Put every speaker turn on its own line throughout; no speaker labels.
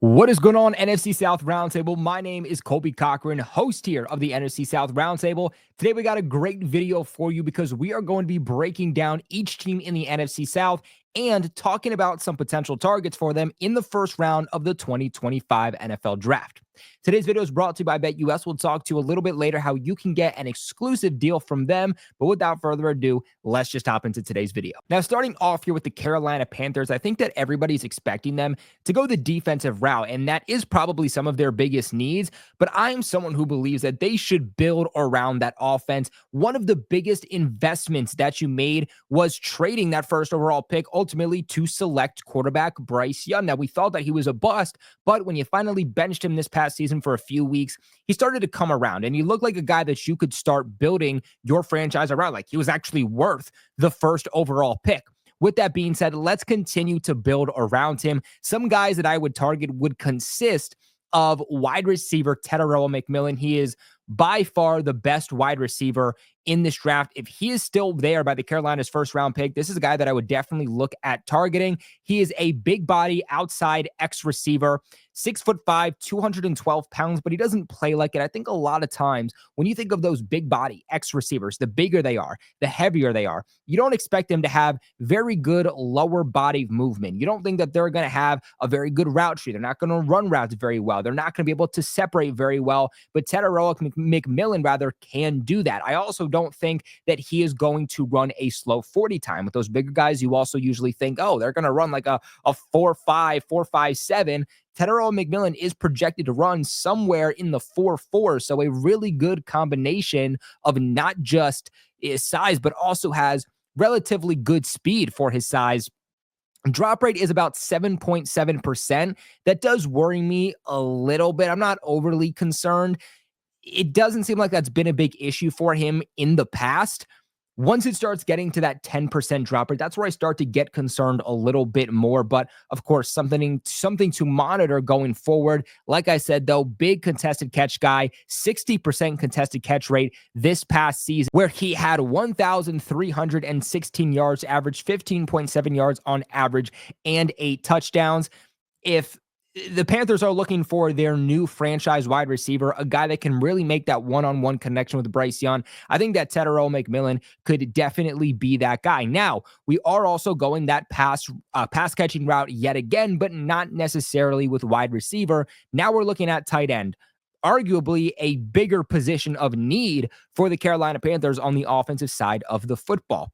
What is going on, NFC South Roundtable? My name is Colby Cochran, host here of the NFC South Roundtable. Today, we got a great video for you because we are going to be breaking down each team in the NFC South and talking about some potential targets for them in the first round of the 2025 NFL Draft. Today's video is brought to you by BetUS. We'll talk to you a little bit later how you can get an exclusive deal from them. But without further ado, let's just hop into today's video. Now, starting off here with the Carolina Panthers, I think that everybody's expecting them to go the defensive route, and that is probably some of their biggest needs. But I am someone who believes that they should build around that offense. One of the biggest investments that you made was trading that first overall pick ultimately to select quarterback Bryce Young. Now, we thought that he was a bust, but when you finally benched him this past season for a few weeks, he started to come around and he looked like a guy that you could start building your franchise around. Like, he was actually worth the first overall pick. With that being said, let's continue to build around him. Some guys that I would target would consist of wide receiver Tetairoa McMillan. He is by far the best wide receiver in this draft. If he is still there by the Carolina's first round pick, this is a guy that I would definitely look at targeting. He is a big body outside X receiver, 6'5", 212 pounds, but he doesn't play like it. I think a lot of times when you think of those big body X receivers, the bigger they are, the heavier they are, you don't expect them to have very good lower body movement. You don't think that they're going to have a very good route tree. They're not going to run routes very well. They're not going to be able to separate very well, but Tetairoa McMillan rather can do that. I also don't think that he is going to run a slow 40 time. With those bigger guys, you also usually think, oh, they're going to run like a 4.5, 4.57. Tetairoa McMillan is projected to run somewhere in the 4.4. So a really good combination of not just his size, but also has relatively good speed for his size. Drop rate is about 7.7%. That does worry me a little bit. I'm not overly concerned. It doesn't seem like that's been a big issue for him in the past. Once it starts getting to that 10% drop rate, that's where I start to get concerned a little bit more. But of course, something to monitor going forward. Like I said, though, big contested catch guy, 60% contested catch rate this past season, where he had 1,316 yards, average 15.7 yards on average, and 8 touchdowns. If the Panthers are looking for their new franchise wide receiver, a guy that can really make that one-on-one connection with Bryce Young, I think that Tetairoa McMillan could definitely be that guy. Now, we are also going that pass catching route yet again, but not necessarily with wide receiver. Now we're looking at tight end, arguably a bigger position of need for the Carolina Panthers on the offensive side of the football.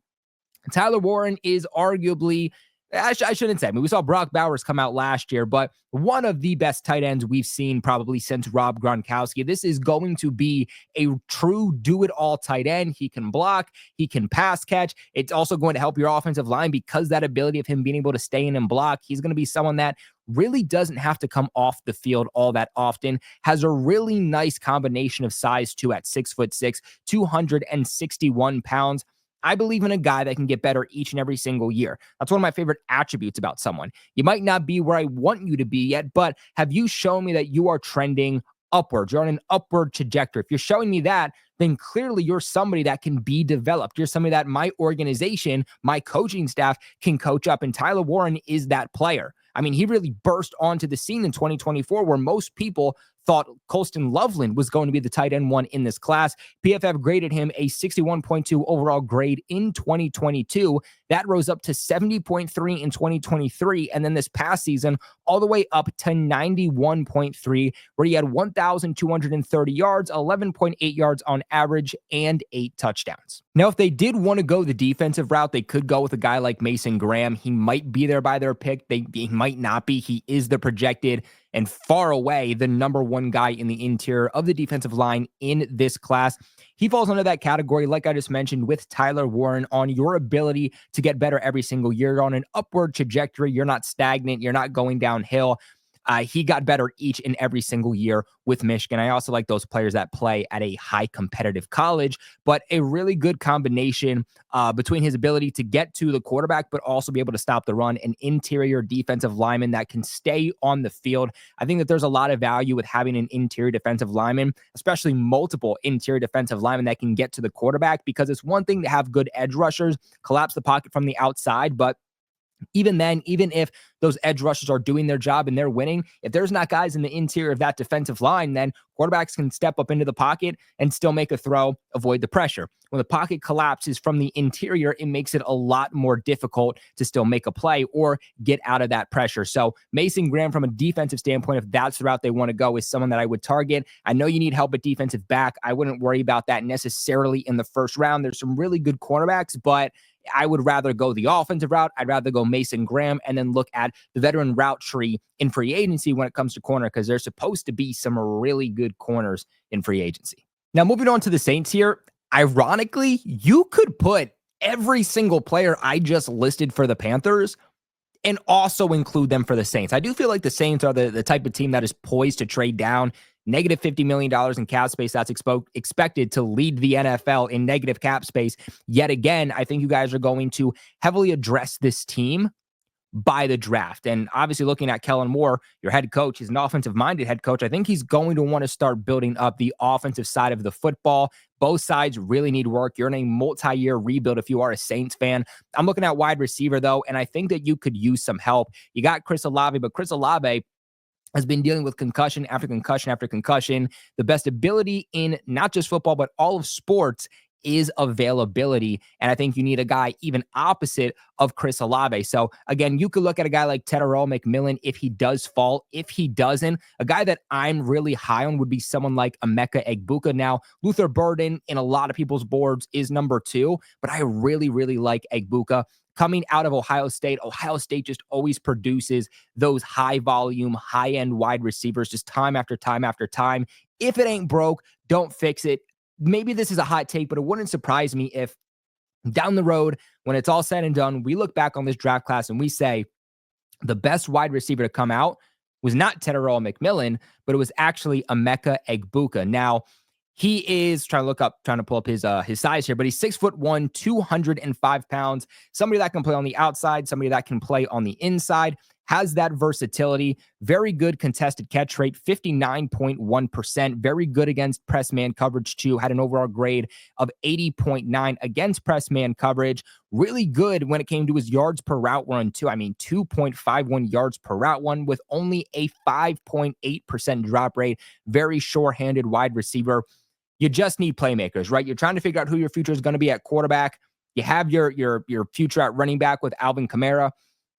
Tyler Warren is arguably, I shouldn't say. I mean, we saw Brock Bowers come out last year, but one of the best tight ends we've seen probably since Rob Gronkowski. This is going to be a true do-it-all tight end. He can block. He can pass catch. It's also going to help your offensive line because that ability of him being able to stay in and block. He's going to be someone that really doesn't have to come off the field all that often, has a really nice combination of size too at 6'6", 261 pounds. I believe in a guy that can get better each and every single year. That's one of my favorite attributes about someone. You might not be where I want you to be yet, but have you shown me that you are trending upwards? You're on an upward trajectory. If you're showing me that, then clearly you're somebody that can be developed. You're somebody that my organization, my coaching staff can coach up, and Tyler Warren is that player. I mean, he really burst onto the scene in 2024 where most people thought Colston Loveland was going to be the tight end one in this class. PFF graded him a 61.2 overall grade in 2022. That rose up to 70.3 in 2023. And then this past season, all the way up to 91.3, where he had 1,230 yards, 11.8 yards on average, and 8 touchdowns. Now, if they did want to go the defensive route, they could go with a guy like Mason Graham. He might be there by their pick. He might not be. He is the projected and far away the number one guy in the interior of the defensive line in this class. He falls under that category, like I just mentioned, with Tyler Warren, on your ability to get better every single year. You're on an upward trajectory. You're not stagnant. You're not going downhill. He got better each and every single year with Michigan. I also like those players that play at a high competitive college, but a really good combination between his ability to get to the quarterback, but also be able to stop the run, an interior defensive lineman that can stay on the field. I think that there's a lot of value with having an interior defensive lineman, especially multiple interior defensive linemen that can get to the quarterback, because it's one thing to have good edge rushers, collapse the pocket from the outside, but Even then, even if those edge rushers are doing their job and they're winning, if there's not guys in the interior of that defensive line, then quarterbacks can step up into the pocket and still make a throw, avoid the pressure. When the pocket collapses from the interior, it makes it a lot more difficult to still make a play or get out of that pressure. So Mason Graham, from a defensive standpoint, if that's the route they want to go, is someone that I would target. I know you need help at defensive back. I wouldn't worry about that necessarily in the first round. There's some really good cornerbacks, but I would rather go the offensive route. I'd rather go Mason Graham and then look at the veteran route tree in free agency when it comes to corner, because there's supposed to be some really good corners in free agency. Now, moving on to the Saints here, ironically, you could put every single player I just listed for the Panthers and also include them for the Saints. I do feel like the Saints are the type of team that is poised to trade down. Negative $50 million in cap space, that's expected to lead the NFL in negative cap space. Yet again, I think you guys are going to heavily address this team by the draft. And obviously looking at Kellen Moore, your head coach, he's an offensive-minded head coach. I think he's going to want to start building up the offensive side of the football. Both sides really need work. You're in a multi-year rebuild if you are a Saints fan. I'm looking at wide receiver, though, and I think that you could use some help. You got Chris Olave, but Chris Olave has been dealing with concussion after concussion after concussion. The best ability in not just football, but all of sports is availability. And I think you need a guy even opposite of Chris Olave. So again, you could look at a guy like Tetairoa McMillan if he does fall. If he doesn't, a guy that I'm really high on would be someone like Emeka Egbuka. Now, Luther Burden in a lot of people's boards is number 2, but I really, really like Egbuka. Coming out of Ohio State just always produces those high volume, high end wide receivers just time after time after time. If it ain't broke, don't fix it. Maybe this is a hot take, but it wouldn't surprise me if down the road, when it's all said and done, we look back on this draft class and we say the best wide receiver to come out was not Tetairoa McMillan, but it was actually Emeka Egbuka. Now, he is trying to pull up his size here, but he's 6'1", 205 pounds. Somebody that can play on the outside, somebody that can play on the inside, has that versatility. Very good contested catch rate, 59.1%. Very good against press man coverage too. Had an overall grade of 80.9 against press man coverage. Really good when it came to his yards per route run too. I mean, 2.51 yards per route run with only a 5.8% drop rate. Very sure-handed wide receiver. You just need playmakers, right? You're trying to figure out who your future is going to be at quarterback. You have your future at running back with Alvin Kamara.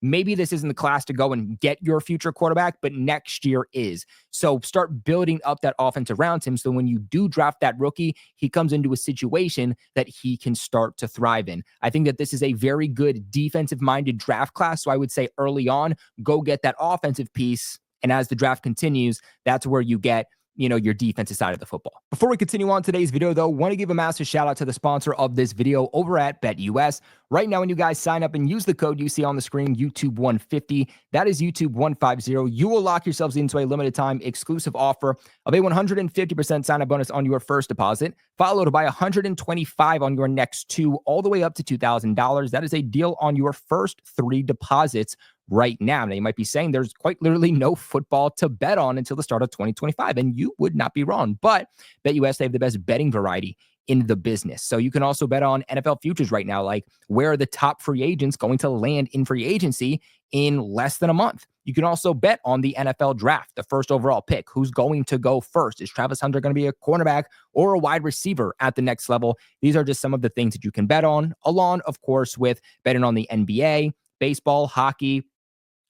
Maybe this isn't the class to go and get your future quarterback, but next year is. So start building up that offense around him so when you do draft that rookie, he comes into a situation that he can start to thrive in. I think that this is a very good defensive-minded draft class. So I would say early on, go get that offensive piece. And as the draft continues, that's where you get your defensive side of the football. Before we continue on today's video, though, want to give a massive shout out to the sponsor of this video over at BetUS. Right now, when you guys sign up and use the code you see on the screen, YouTube150, that is YouTube150, you will lock yourselves into a limited time exclusive offer of a 150% sign-up bonus on your first deposit, followed by $125 on your next 2, all the way up to $2,000. That is a deal on your first 3 deposits right now. Now, you might be saying there's quite literally no football to bet on until the start of 2025, and you would not be wrong. But BetUS, they have the best betting variety in the business. So you can also bet on NFL futures right now, like where are the top free agents going to land in free agency in less than a month. You can also bet on the NFL draft, the first overall pick. Who's going to go first? Is Travis Hunter going to be a cornerback or a wide receiver at the next level? These are just some of the things that you can bet on, along, of course, with betting on the NBA, baseball, hockey,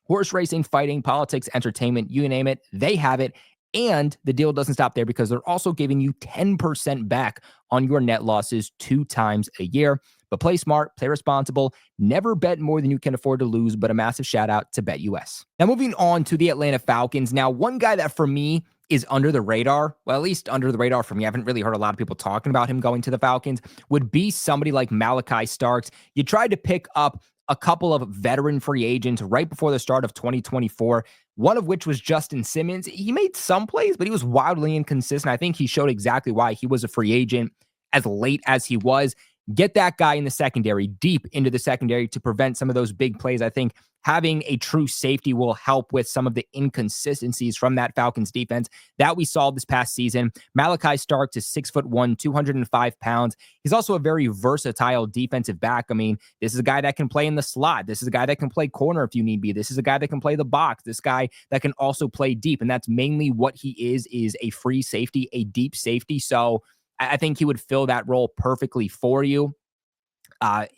horse racing, fighting, politics, entertainment, you name it, they have it. And the deal doesn't stop there because they're also giving you 10% back on your net losses 2 times a year. But play smart, play responsible, never bet more than you can afford to lose, but a massive shout out to BetUS. Now moving on to the Atlanta Falcons. Now, one guy that for me is under the radar, well, at least under the radar for me, I haven't really heard a lot of people talking about him going to the Falcons, would be somebody like Malachi Starks. You tried to pick up a couple of veteran free agents right before the start of 2024, one of which was Justin Simmons. He made some plays, but he was wildly inconsistent. I think he showed exactly why he was a free agent as late as he was. Get that guy in the secondary, deep into the secondary to prevent some of those big plays. I think having a true safety will help with some of the inconsistencies from that Falcons defense that we saw this past season. Malachi Starks is 6'1", 205 pounds. He's also a very versatile defensive back. I mean, this is a guy that can play in the slot. This is a guy that can play corner if you need be. This is a guy that can play the box. This guy that can also play deep. And that's mainly what he is a free safety, a deep safety. So I think he would fill that role perfectly for you.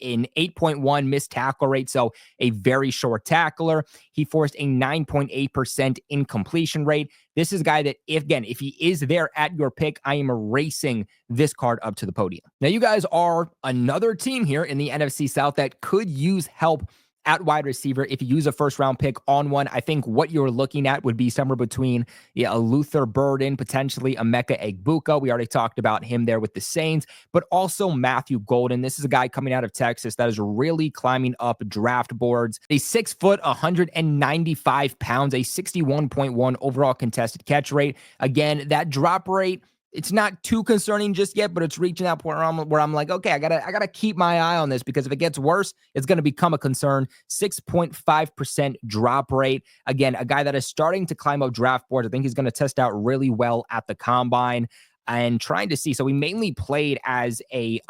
In 8.1 missed tackle rate, so a very short tackler. He forced a 9.8% incompletion rate. This is a guy that, if he is there at your pick, I am erasing this card up to the podium. Now, you guys are another team here in the NFC South that could use help at wide receiver. If you use a first-round pick on one, I think what you're looking at would be somewhere between a Luther Burden, potentially Emeka Egbuka. We already talked about him there with the Saints, but also Matthew Golden. This is a guy coming out of Texas that is really climbing up draft boards. A 6 foot, 195 pounds, a 61.1 overall contested catch rate. Again, that drop rate, it's not too concerning just yet, but it's reaching that point where I'm like, okay, I gotta keep my eye on this, because if it gets worse, it's going to become a concern. 6.5% drop rate. Again, a guy that is starting to climb up draft boards. I think he's going to test out really well at the combine, and trying to see. So we mainly played as a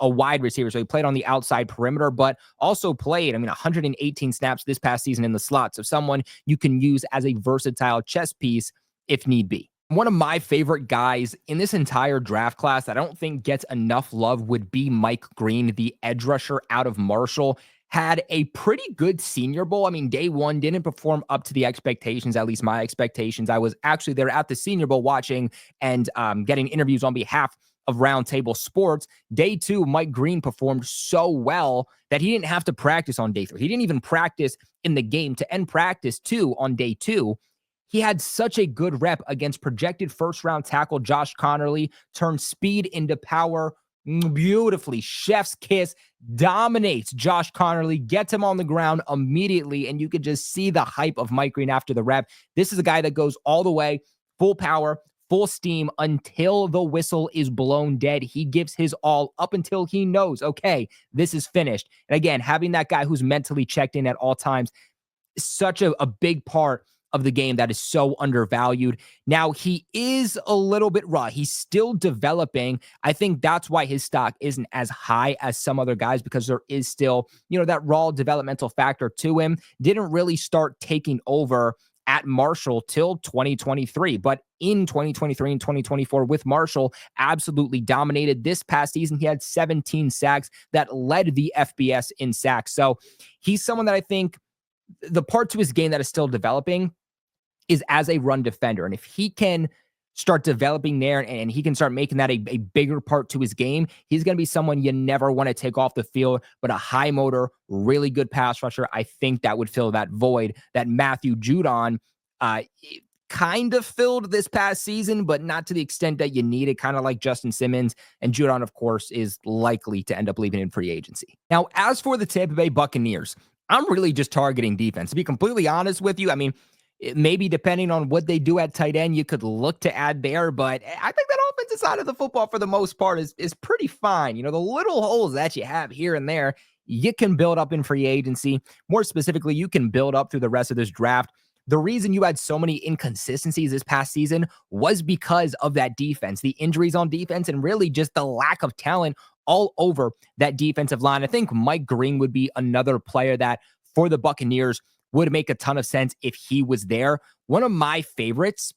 wide receiver. So he played on the outside perimeter, but also played, 118 snaps this past season in the slot. So someone you can use as a versatile chess piece if need be. One of my favorite guys in this entire draft class that I don't think gets enough love would be Mike Green, the edge rusher out of Marshall. Had a pretty good Senior Bowl. Day one didn't perform up to the expectations, at least my expectations. I was actually there at the Senior Bowl watching and getting interviews on behalf of Roundtable Sports. Day two, Mike Green performed so well that he didn't have to practice on day three. He didn't even practice in the game to end practice two on day two. He had such a good rep against projected first-round tackle Josh Connerly, turned speed into power beautifully. Chef's kiss, dominates Josh Connerly, gets him on the ground immediately, and you could just see the hype of Mike Green after the rep. This is a guy that goes all the way, full power, full steam until the whistle is blown dead. He gives his all up until he knows, okay, this is finished. And again, having that guy who's mentally checked in at all times is such a big part of the game that is so undervalued. Now, he is a little bit raw. He's still developing. I think that's why his stock isn't as high as some other guys, because there is still, that raw developmental factor to him. Didn't really start taking over at Marshall till 2023, but in 2023 and 2024 with Marshall, absolutely dominated. This past season, he had 17 sacks that led the FBS in sacks. So he's someone that I think the part to his game that is still developing is as a run defender. And if he can start developing there and he can start making that a bigger part to his game, he's going to be someone you never want to take off the field, but a high motor, really good pass rusher. I think that would fill that void that Matthew Judon kind of filled this past season, but not to the extent that you need it, kind of like Justin Simmons. And Judon, of course, is likely to end up leaving in free agency. Now, as for the Tampa Bay Buccaneers, I'm really just targeting defense. To be completely honest with you, maybe depending on what they do at tight end, you could look to add there, but I think that offensive side of the football for the most part is pretty fine. The little holes that you have here and there, you can build up in free agency. More specifically, you can build up through the rest of this draft. The reason you had so many inconsistencies this past season was because of that defense, the injuries on defense, and really just the lack of talent all over that defensive line. I think Mike Green would be another player that for the Buccaneers would make a ton of sense if he was there. One of my favorites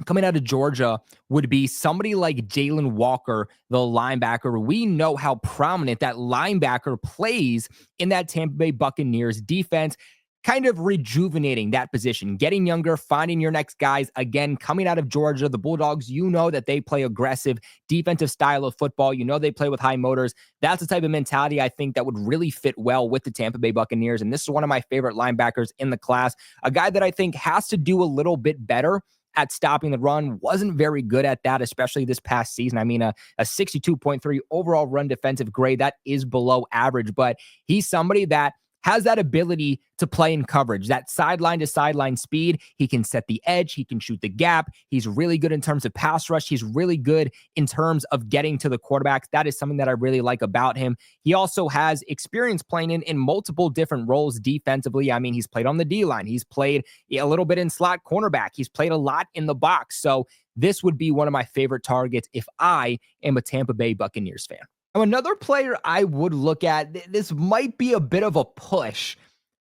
coming out of Georgia would be somebody like Jalen Walker, the linebacker. We know how prominent that linebacker plays in that Tampa Bay Buccaneers defense, kind of rejuvenating that position, getting younger, finding your next guys. Again, coming out of Georgia, the Bulldogs, that they play aggressive defensive style of football. They play with high motors. That's the type of mentality I think that would really fit well with the Tampa Bay Buccaneers. And this is one of my favorite linebackers in the class, a guy that I think has to do a little bit better at stopping the run. Wasn't very good at that, especially this past season. A 62.3 overall run defensive grade. That is below average, but he's somebody that has that ability to play in coverage, that sideline to sideline speed. He can set the edge. He can shoot the gap. He's really good in terms of pass rush. He's really good in terms of getting to the quarterback. That is something that I really like about him. He also has experience playing in multiple different roles defensively. I mean, he's played on the D-line. He's played a little bit in slot cornerback. He's played a lot in the box. So this would be one of my favorite targets if I am a Tampa Bay Buccaneers fan. Now, another player I would look at, this might be a bit of a push,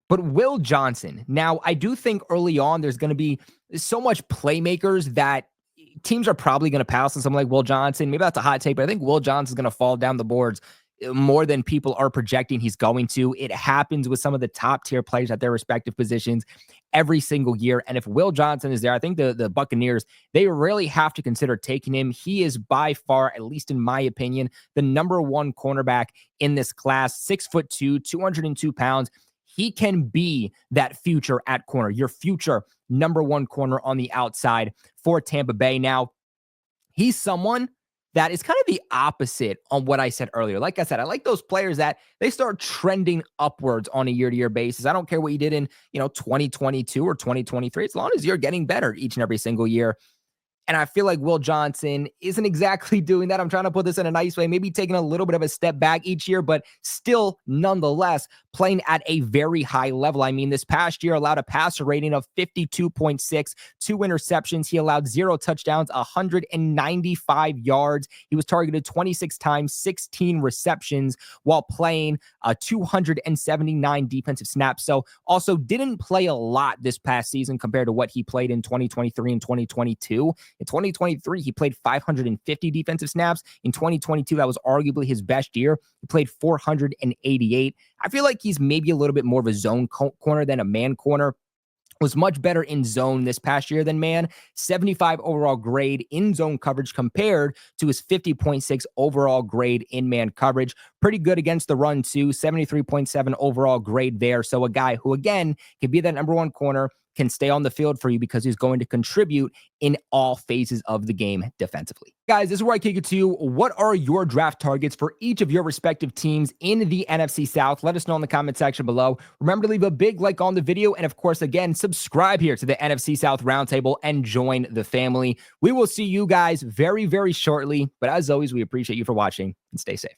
but Will Johnson. Now, I do think early on there's going to be so much playmakers that teams are probably going to pass on someone like Will Johnson. Maybe that's a hot take, but I think Will Johnson's going to fall down the boards more than people are projecting he's going to. It happens with some of the top tier players at their respective positions every single year. And if Will Johnson is there, I think the Buccaneers, they really have to consider taking him. He is by far, at least in my opinion, the number one cornerback in this class. 6'2", 202 pounds. He can be that future at corner, your future number one corner on the outside for Tampa Bay. Now, he's someone that is kind of the opposite on what I said earlier. Like I said, I like those players that they start trending upwards on a year-to-year basis. I don't care what you did in, 2022 or 2023, as long as you're getting better each and every single year. And I feel like Will Johnson isn't exactly doing that. I'm trying to put this in a nice way, maybe taking a little bit of a step back each year, but still, nonetheless, playing at a very high level. I mean, this past year allowed a passer rating of 52.6, 2 interceptions. He allowed 0 touchdowns, 195 yards. He was targeted 26 times, 16 receptions while playing 279 defensive snaps. So also didn't play a lot this past season compared to what he played in 2023 and 2022. In 2023, he played 550 defensive snaps. In 2022, that was arguably his best year. He played 488. I feel like he's maybe a little bit more of a zone corner than a man corner. Was much better in zone this past year than man. 75 overall grade in zone coverage compared to his 50.6 overall grade in man coverage. Pretty good against the run too. 73.7 overall grade there. So a guy who, again, can be that number one corner, can stay on the field for you because he's going to contribute in all phases of the game defensively. Guys, this is where I kick it to you. What are your draft targets for each of your respective teams in the NFC South? Let us know in the comment section below. Remember to leave a big like on the video. And of course, again, subscribe here to the NFC South Roundtable and join the family. We will see you guys very, very shortly. But as always, we appreciate you for watching and stay safe.